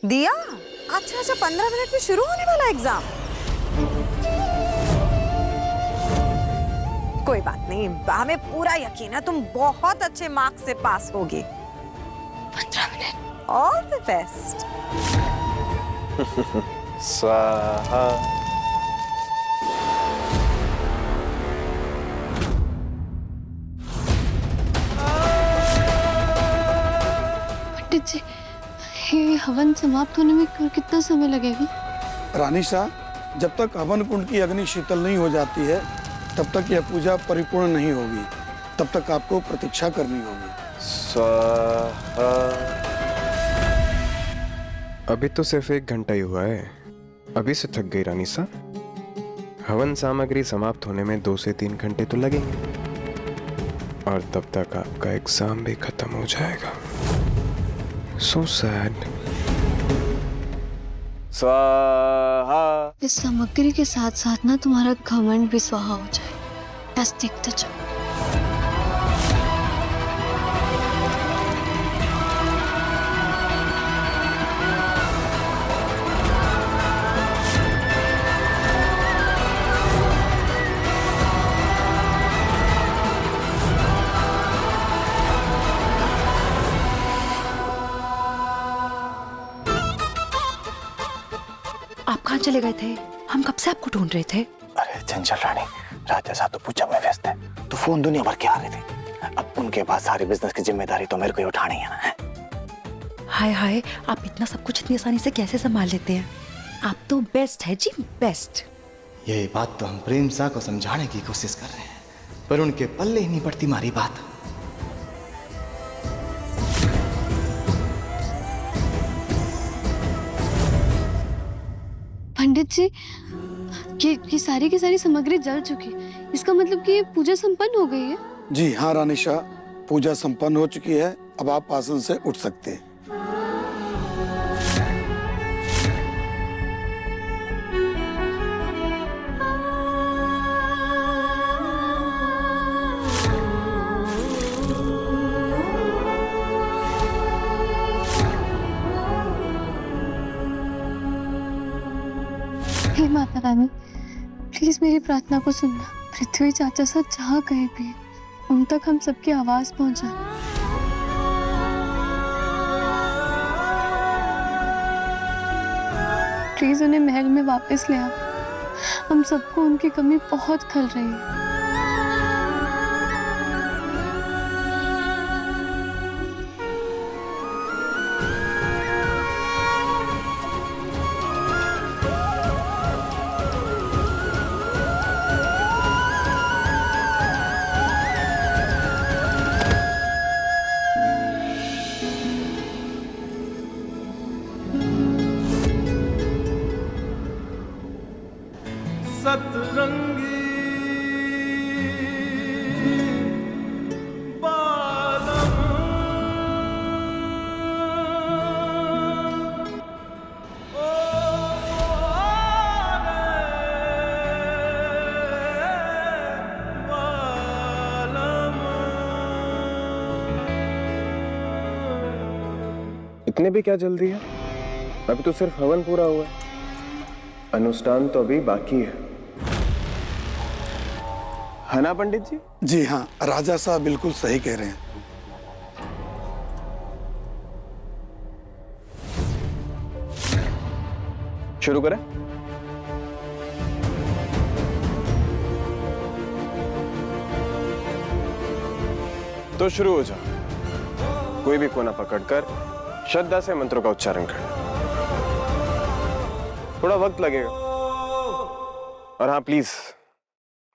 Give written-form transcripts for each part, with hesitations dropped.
दिया? अच्छा अच्छा, 15 मिनट में शुरू होने वाला एग्जाम। कोई बात नहीं, हमें पूरा यकीन है तुम बहुत अच्छे मार्क्स से पास होगी। 15 मिनट। All the best. स्वाहा। पंडित जी, ये हवन समाप्त होने में कितना समय लगेगा? रानी साहब, जब तक हवन कुंड की अग्नि शीतल नहीं हो जाती है तब तक यह पूजा परिपूर्ण नहीं होगी। तब तक आपको प्रतीक्षा करनी होगी। स्वाहा। अभी तो सिर्फ 1 घंटा ही हुआ है, अभी से थक गई रानी साहब। हवन सामग्री समाप्त होने में 2 से 3 घंटे तो लगेंगे और तब तक आपका एग्जाम भी खत्म हो जाएगा। So sad. स्वाहा। इस सामग्री के साथ साथ ना तुम्हारा घमंड भी स्वाहा हो जाए। बस देखते जाओ। आप कहाँ चले गए थे? हम कब से आपको ढूंढ रहे थे। अरे चंचल रानी, राजा साहब तो पूजा में व्यस्त है, तो फोन दुनिया भर के आ रहे थे। अब उनके पास सारी बिजनेस की जिम्मेदारी तो मेरे को ही उठानी है ना। हाय हाय, आप इतना सब कुछ इतनी आसानी से कैसे संभाल लेते हैं? आप तो बेस्ट है जी, बेस्ट। ये बात तो हम प्रेम सा को समझाने की कोशिश कर रहे हैं, पर उनके पल्ले ही नहीं पड़ती हमारी बात। पंडित जी, ये सारी की सारी सामग्री जल चुकी है। इसका मतलब कि ये पूजा संपन्न हो गई है? जी हाँ रानी शाह, पूजा संपन्न हो चुकी है। अब आप आसन से उठ सकते हैं। हे माता रानी, प्लीज मेरी प्रार्थना को सुनना। पृथ्वी चाचा साहब जहाँ कहीं भी हैं, उन तक हम सबकी आवाज पहुंचा। प्लीज उन्हें महल में वापस ले आओ। हम सबको उनकी कमी बहुत खल रही है। सतरंगी बालम ओ बालम। इतने भी क्या जल्दी है? अभी तो सिर्फ हवन पूरा हुआ है, अनुष्ठान तो अभी बाकी है ना पंडित जी? जी हाँ, राजा साहब बिल्कुल सही कह रहे हैं। शुरू करें? तो शुरू हो जाओ। कोई भी कोना पकड़कर श्रद्धा से मंत्रों का उच्चारण करना। थोड़ा वक्त लगेगा, और हाँ प्लीज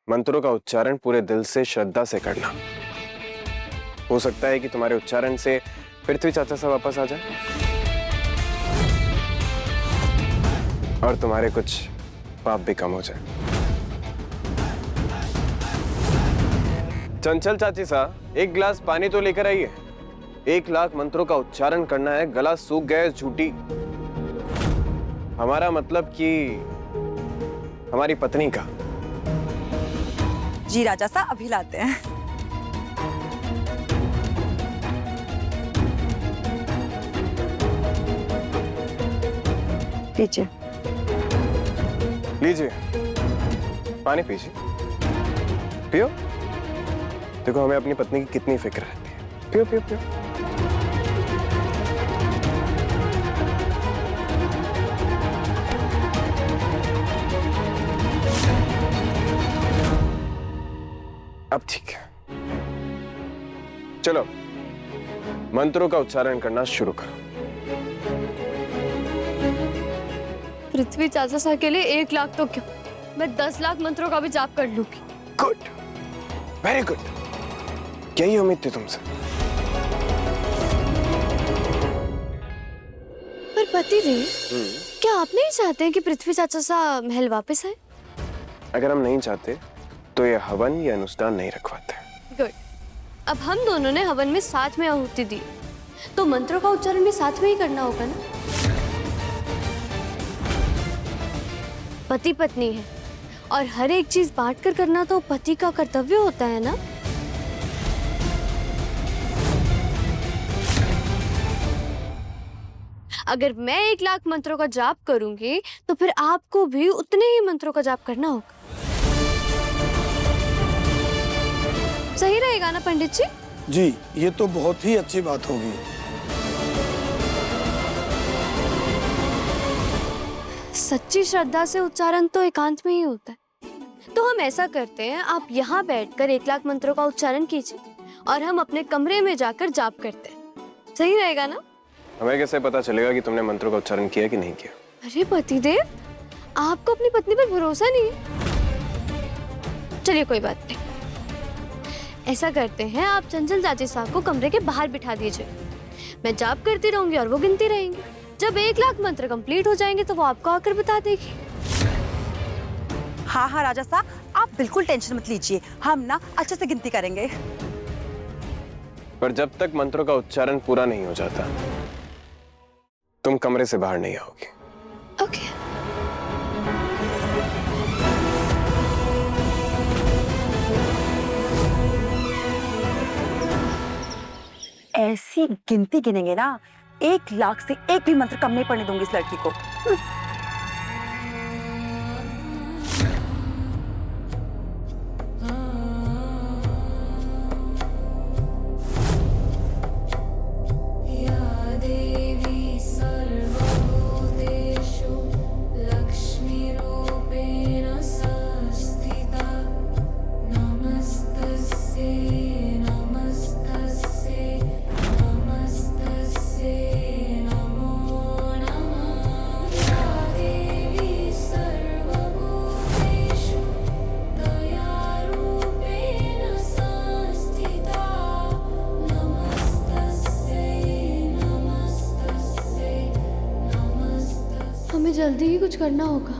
मंत्रों का उच्चारण पूरे दिल से श्रद्धा से करना। हो सकता है कि तुम्हारे उच्चारण से पृथ्वी चाचा साहब वापस आ जाए और तुम्हारे कुछ पाप भी कम हो जाए। चंचल चाची साहब, 1 गिलास पानी तो लेकर आइए। 1 लाख मंत्रों का उच्चारण करना है, गला सूख गया है झूठी। हमारा मतलब कि हमारी पत्नी का। जी राजा साहब, अभी लाते हैं। लीजिए। लीजिए, पानी पीजिए। पियो। देखो हमें अपनी पत्नी की कितनी फिक्र रहती है। पियो पियो पियो। अब ठीक है, चलो मंत्रों का उच्चारण करना शुरू करो। पृथ्वी चाचा सा के लिए 1 लाख तो क्यों, मैं 10 लाख मंत्रों का भी जाप कर लूंगी। गुड, वेरी गुड, यही उम्मीद थी तुमसे। पर पति देव, क्या आप नहीं चाहते हैं कि पृथ्वी चाचा सा महल वापस आए? अगर हम नहीं चाहते तो ये हवन या अनुष्ठान नहीं रखवाते। गुड, अब हम दोनों ने हवन में साथ में आहुति दी, तो मंत्रों का उच्चारण भी साथ में ही करना होगा ना। पति पत्नी है और हर एक चीज बांट कर करना तो पति का कर्तव्य होता है ना। अगर मैं 1 लाख मंत्रों का जाप करूंगी तो फिर आपको भी उतने ही मंत्रों का जाप करना होगा। सही रहेगा ना पंडित जी? जी, ये तो बहुत ही अच्छी बात होगी। सच्ची श्रद्धा से उच्चारण तो एकांत में ही होता है। तो हम ऐसा करते हैं, आप यहाँ बैठकर 1 लाख मंत्रों का उच्चारण कीजिए और हम अपने कमरे में जाकर जाप करते हैं। सही रहेगा ना? हमें कैसे पता चलेगा कि तुमने मंत्रों का उच्चारण किया कि नहीं किया? अरे पतिदेव, आपको अपनी पत्नी पर भरोसा नहीं है? चलिए कोई बात नहीं, ऐसा करते हैं, आप चंचल चाची साहब को कमरे के बाहर बिठा दीजिए। मैं जाप करती रहूंगी और वो गिनती रहेंगी। जब 1 लाख मंत्र कंप्लीट हो जाएंगे तो वो आपको आकर बता देगी। हाँ हाँ राजा साहब, आप बिल्कुल टेंशन मत लीजिए, हम ना अच्छे से गिनती करेंगे। पर जब तक मंत्रों का उच्चारण पूरा नहीं हो जाता तुम कमरे से बाहर नहीं आओगी। ओके। ऐसी गिनती गिनेंगे ना, 1 लाख से एक भी मंत्र कम नहीं पड़ने दूंगी इस लड़की को। हमें जल्दी ही कुछ करना होगा।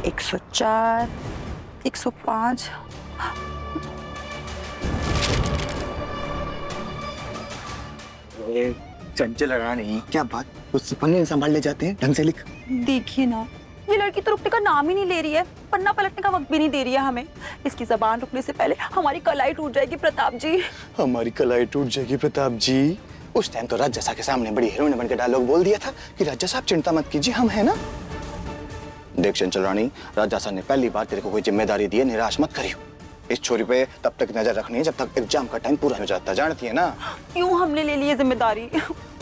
एक 104, 105। चंचल रानी, क्या बात, कुछ पन्ने संभाल ले जाते हैं, ढंग से लिख। देखिए ना, ये लड़की तो रुकने का नाम ही नहीं ले रही है, पन्ना पलटने का वक्त भी नहीं दे रही है हमें। इसकी जबान रुकने से पहले हमारी कलाई टूट जाएगी प्रताप जी। हमारी कलाई टूट जाएगी प्रताप जी। उस टाइम तो राजा साहब के सामने बड़ी हीरोइन बनकर डायलॉग बोल दिया था कि राजा साहब चिंता मत कीजिए, हम है ना। देख चंचल रानी, राजा साहब ने पहली बार तेरे को कोई जिम्मेदारी दी है, निराश मत करियो। इस छोरी पे तब तक नजर रखनी है जब तक एग्जाम का टाइम पूरा हो जाता, जानती है ना। क्यों हमने ले ली है जिम्मेदारी?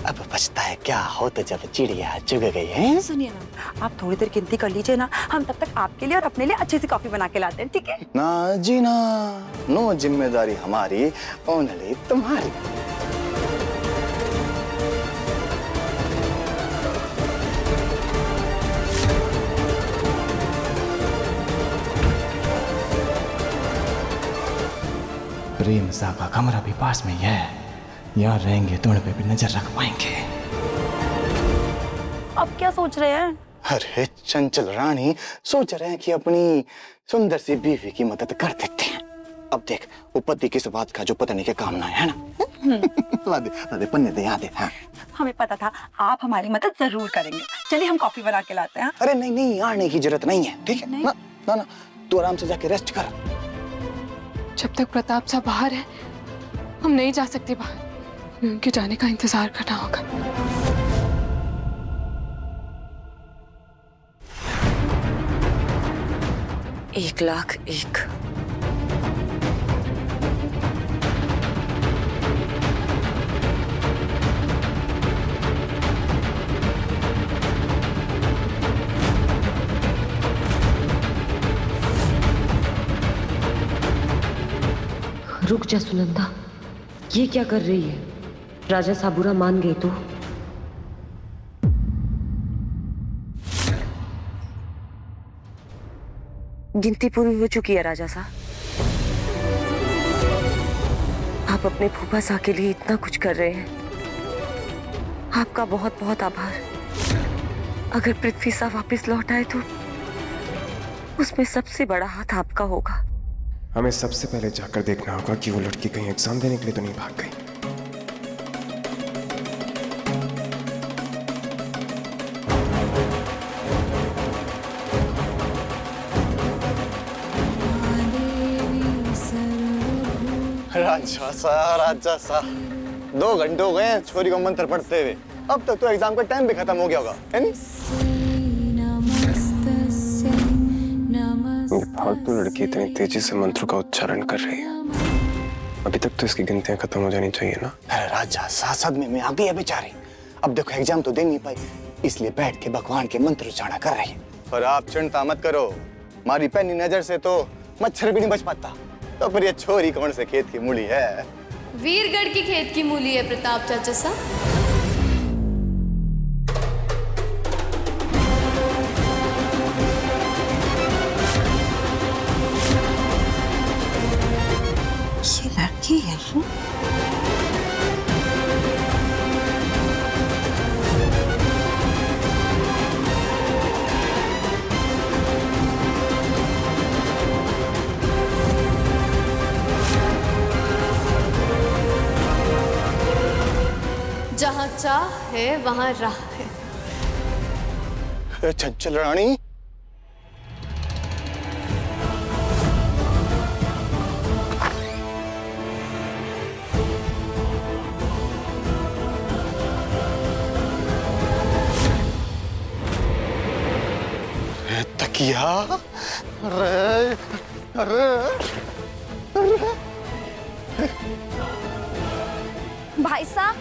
अब बचता है क्या, हो तो जब चिड़िया चुग गई है। सुनिए ना, आप थोड़ी देर गिनती कर लीजिए ना, हम तब तक आपके लिए और अपने लिए अच्छी सी कॉफी बना के लाते हैं, ठीक है? ना जी ना, नो जिम्मेदारी हमारी, ओनली तुम्हारी। प्रेम सा का कमरा भी पास में ही है, यहाँ रहेंगे तो उन पे भी नजर रख पाएंगे। अब क्या सोच रहे हैं? अरे चंचल रानी, सोच रहे हैं कि अपनी सुंदर सी बीवी की मदद कर देते हैं। अब देख, वो पति किस बात का जो पता नहीं क्या काम ना है ना। ला दे पन्ने दे यहाँ दे। हाँ। हमें पता था आप हमारी मदद जरूर करेंगे। चलिए हम कॉफी बना के लाते हैं। अरे नहीं नहीं, आने की जरूरत नहीं है, ठीक है नहीं। ना ना ना, तू आराम से जाके रेस्ट कर। जब तक प्रताप साहब बाहर है हम नहीं जा सकते बाहर। हमें उनके जाने का इंतजार करना होगा। 1,01,000। रुक जा सुनंदा, ये क्या कर रही है? राजा साहब बुरा मान गए तो? गिनती पूरी हो चुकी है राजा साहब। आप अपने फूफा साहब के लिए इतना कुछ कर रहे हैं, आपका बहुत बहुत आभार। अगर पृथ्वी साहब वापस लौट आए तो उसमें सबसे बड़ा हाथ आपका होगा। हमें सबसे पहले जाकर देखना होगा कि वो लड़की कहीं एग्जाम देने के लिए तो नहीं भाग गई। राजा सा 2 घंटे हो गए हैं छोरी को मंत्र पढ़ते हुए। अब तक तो एग्जाम का टाइम भी खत्म हो गया होगा, है नहीं? फालतू लड़की इतनी तेजी से मंत्र का उच्चारण कर रही है, अभी तक तो इसकी गिनतियां खत्म हो जानी चाहिए ना। अरे राजा सदमे में आ गई है बेचारी। अब देखो एग्जाम तो दे नहीं पाई, इसलिए बैठ के भगवान के मंत्र उच्चारण कर रही है। और आप चिंता मत करो, हमारी पैनी नजर से तो मच्छर भी नहीं बच पाता। तो फिर ये छोरी कौन से खेत की मूली है? वीरगढ़ की खेत की मूली है प्रताप चाचा साहब। ये लड़की है वो? जहाँ चाह है वहाँ राह है। चंचल रानी, तकिया। अरे अरे भाई साहब,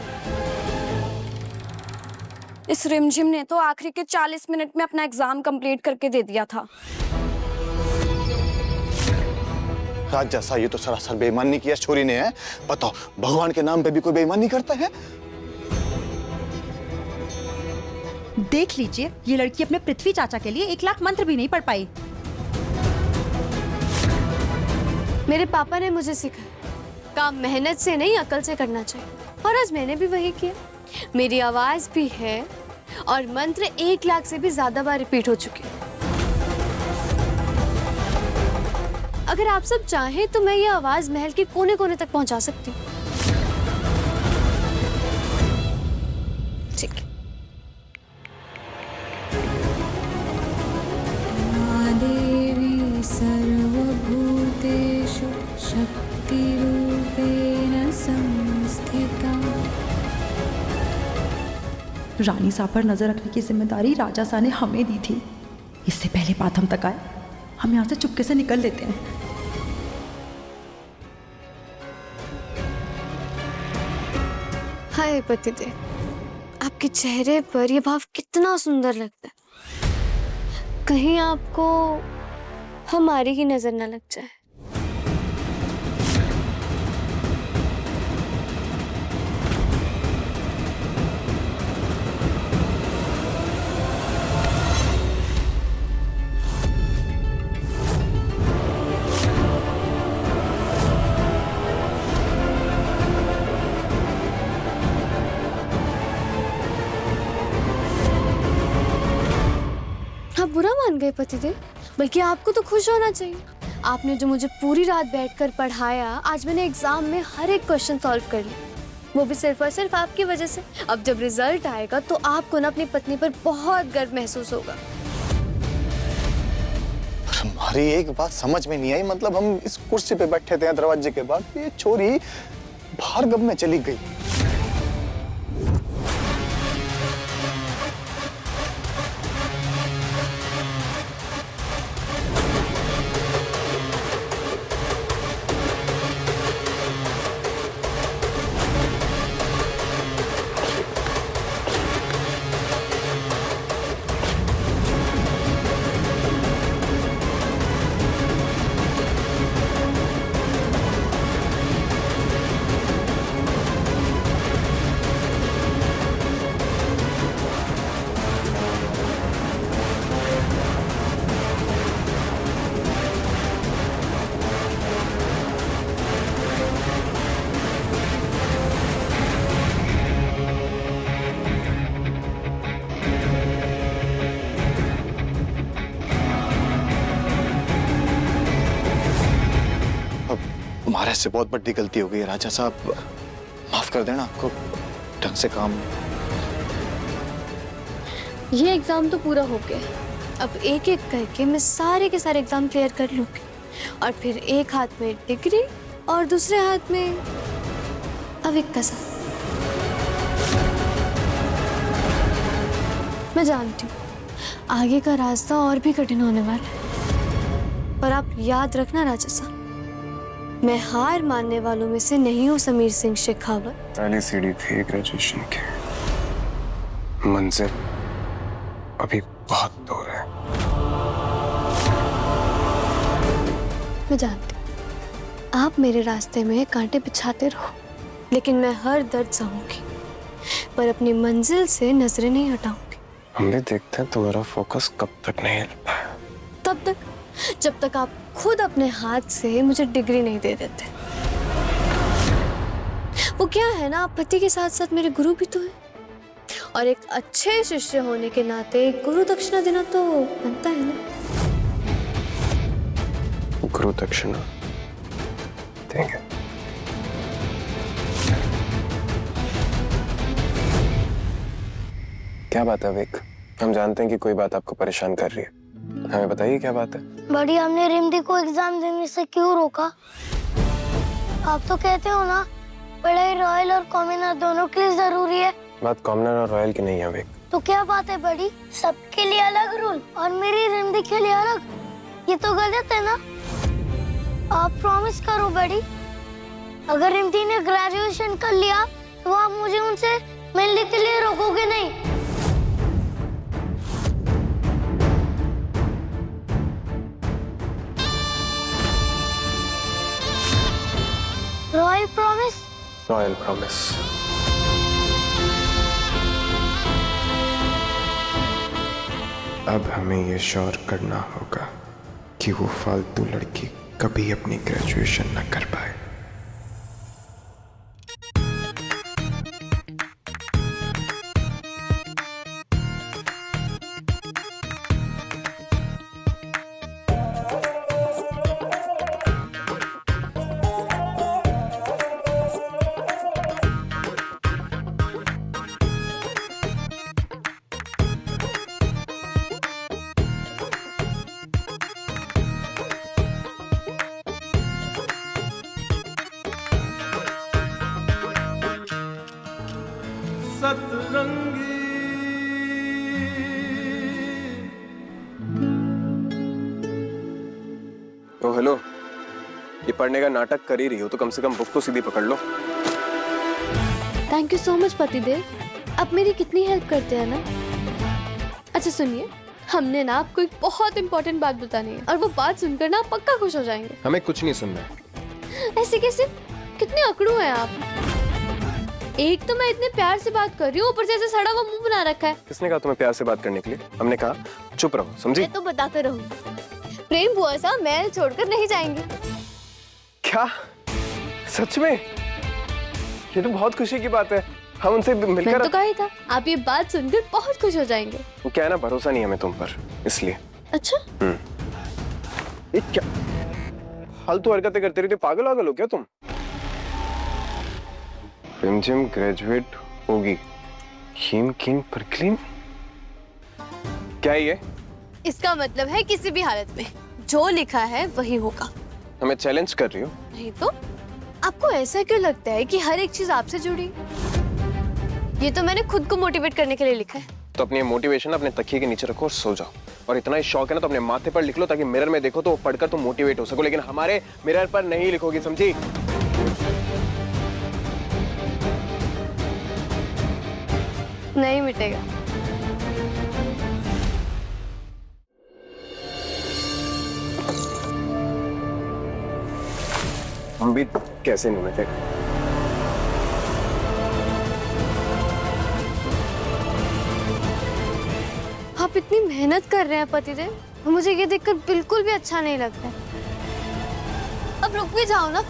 इस रिमझिम ने तो आखिरी के 40 मिनट में अपना एग्जाम कंप्लीट करके दे दिया था। राजा सा ये तो सरासर बेईमानी किया छोरी ने है। बताओ भगवान के नाम पे भी कोई बेईमानी करता है? देख लीजिए, ये लड़की अपने पृथ्वी चाचा के लिए 1,00,000 मंत्र भी नहीं पढ़ पाई। मेरे पापा ने मुझे सिखाया, काम मेहनत से नहीं अकल से करना चाहिए, और आज मैंने भी वही किया। मेरी आवाज भी है और मंत्र 1,00,000 से भी ज्यादा बार रिपीट हो चुके हैं। अगर आप सब चाहें तो मैं ये आवाज महल के कोने कोने तक पहुंचा सकती हूँ। ठीक है। देवी सर्वभूतेषु शक्तिरूपेण संस्थिता। रानी साहब पर नजर रखने की जिम्मेदारी राजा साहब ने हमें दी थी। इससे पहले बात हम तक आए, हम यहाँ से चुपके से निकल लेते हैं। हाय पतिदेव, आपके चेहरे पर यह भाव कितना सुंदर लगता है। कहीं आपको हमारी ही नजर न लग जाए। आप बुरा मान गए पतिदेव, बल्कि आपको तो खुश होना चाहिए। आपने जो मुझे पूरी रात बैठकर पढ़ाया, आज मैंने एग्जाम में हर एक क्वेश्चन सॉल्व कर लिया। वो भी सिर्फ और सिर्फ आपकी वजह से। अब जब रिजल्ट आएगा तो आपको ना अपनी पत्नी पर बहुत गर्व महसूस होगा। हमारी एक बात समझ में नहीं आई, मतलब हम इस कुर्सी पे बैठे थे दरवाजे के बाद, ये छोरी भार्गव में चली गई। हमारे से बहुत बड़ी गलती हो गई है राजा साहब, माफ कर देना, आपको ढंग से काम। ये एग्जाम तो पूरा हो गया, अब एक एक करके मैं सारे के सारे एग्जाम क्लियर कर लूंगी और फिर एक हाथ में डिग्री और दूसरे हाथ में अविक का साथ। मैं जानती हूँ आगे का रास्ता और भी कठिन होने वाला है, पर आप याद रखना राजा साहब, मैं हार मानने वालों में से नहीं हूँ। समीर सिंह शेखावत पहली सीढ़ी थी ग्रेजुएशन की, मंजिल अभी बहुत दूर है। मैं जानती हूँ आप मेरे रास्ते में कांटे बिछाते रहो, लेकिन मैं हर दर्द सहूंगी, पर अपनी मंजिल से नजरें नहीं हटाऊंगी। हम भी देखते हैं तुम्हारा फोकस कब तक नहीं हिलता है। तब तक जब तक आप खुद अपने हाथ से मुझे डिग्री नहीं दे देते। वो क्या है ना, आप पति के साथ साथ मेरे गुरु भी तो हैं, और एक अच्छे शिष्य होने के नाते गुरु दक्षिणा देना तो बनता है ना। गुरु दक्षिणा देंगे। क्या बात है विक? हम जानते हैं कि कोई बात आपको परेशान कर रही है, हमें बताइए क्या बात है। बड़ी, हमने रिमदी को एग्जाम देने से क्यों रोका? आप तो कहते हो ना पढ़ाई रॉयल और कॉमनर दोनों के लिए जरूरी है। बात कॉमनर और रॉयल की नहीं है विक। तो क्या बात है बड़ी, सबके लिए अलग रूल और मेरी रिमदी के लिए अलग, ये तो गलत है ना। आप प्रॉमिस करो बड़ी, अगर रिमदी ने ग्रेजुएशन कर लिया तो आप मुझे उनसे मिलने के लिए रोकोगे नहीं। Royal promise? Royal promise. अब हमें ये श्योर करना होगा कि वो फालतू लड़की कभी अपनी ग्रेजुएशन न कर पाए। सतरंगी ओ हेलो, ये पढ़ने का नाटक कर ही रही हो तो कम से कम बुक तो सीधी पकड़ लो। थैंक यू सो मच पतिदेव, आप मेरी कितनी हेल्प करते हैं ना। अच्छा सुनिए, हमने ना आपको एक बहुत इंपॉर्टेंट बात बतानी है और वो बात सुनकर ना आप पक्का खुश हो जाएंगे। हमें कुछ नहीं सुनना है। ऐसे कैसे, कितने अकड़ू हैं आप। एक तो मैं इतने प्यार से बात कर रही हूँ, ऊपर से ऐसे सड़ा हुआ मुंह बना रखा है। किसने कहा तुम्हें प्यार से बात करने के लिए? हमने कहा चुप रहो, समझी? मैं तो बताते रहूँ, प्रेम बुआ सा महल छोड़कर नहीं जाएंगे। क्या सच में? ये तो बहुत खुशी की बात है, हम उनसे मिलकर। मैं तो कहा ही था, आप ये बात सुनकर बहुत खुश हो जाएंगे। वो क्या है ना, भरोसा नहीं है हमें तुम पर, इसलिए। अच्छा? ये क्या फालतू हरकतें करते रहते, पागल वागल हो क्या तुम? रिमझिम ग्रेजुएट होगी, हीम कीम प्रक्लीन, क्या है ये? इसका मतलब है किसी भी हालत में जो लिखा है वही होगा। हमें चैलेंज कर रही हो? नहीं तो आपको ऐसा क्यों लगता है कि हर एक चीज आपसे जुड़ी? ये तो मैंने खुद को मोटिवेट करने के लिए लिखा है। तो अपनी मोटिवेशन अपने तकिए के नीचे रखो और सो जाओ। और इतना ही शौक है ना तो अपने माथे पर लिख लो ताकि मिरर में देखो तो वो पढ़कर तुम मोटिवेट हो सको, लेकिन हमारे मिरर पर नहीं लिखोगी, समझी? नहीं मिटेगा। हम भी कैसे नहीं मिटे? आप इतनी मेहनत कर रहे हैं पतिदेव, मुझे ये देखकर बिल्कुल भी अच्छा नहीं लगता है। अब रुक भी जाओ ना।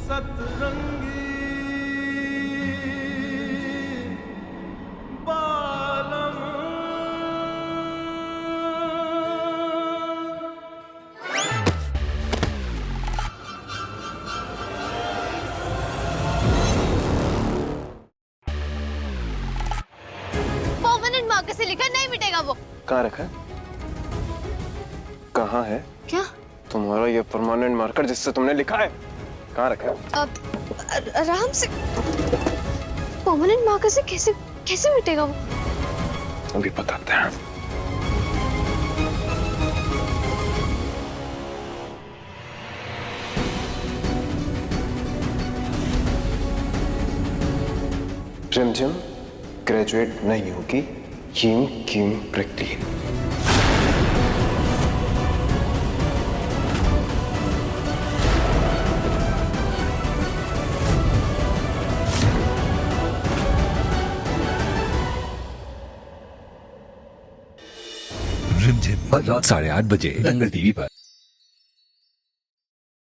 सतरंगी बालम परमानेंट मार्कर से लिखा नहीं मिटेगा वो। कहाँ रखा है? कहाँ है क्या? तुम्हारा ये परमानेंट मार्कर जिससे तुमने लिखा है? कहाँ रखा है? आराम से। परमानेंट मार्कर से कैसे कैसे मिटेगा वो? अभी बताते हैं। रिमझिम ग्रेजुएट नहीं होगी, हीम कीम प्रक्लीन। रिमझिम रात 8:30 बजे दंगल टीवी पर।